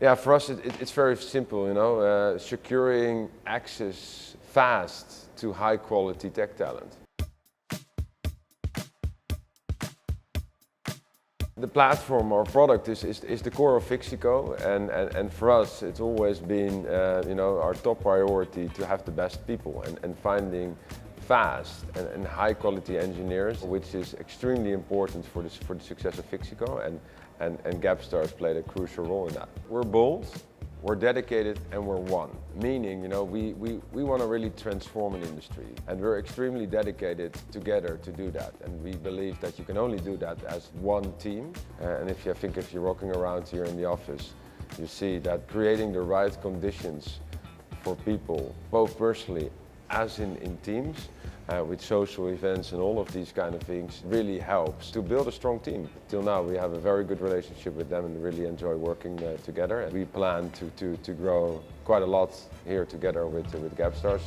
Yeah, for us it's very simple, you know, securing access fast to high quality tech talent. The platform or product is the core of Fixico, and for us it's always been you know, our top priority to have the best people and finding fast and high quality engineers, which is extremely important for the success of Fixico, and Gapstars played a crucial role in that. We're bold, we're dedicated, and we're one. Meaning, you know, we want to really transform an industry, and we're extremely dedicated together to do that. And we believe that you can only do that as one team. And if you're walking around here in the office, you see that creating the right conditions for people, both personally as in teams, with social events and all of these kind of things, really helps to build a strong team. Till now we have a very good relationship with them and really enjoy working together. And we plan to grow quite a lot here together with Gapstars.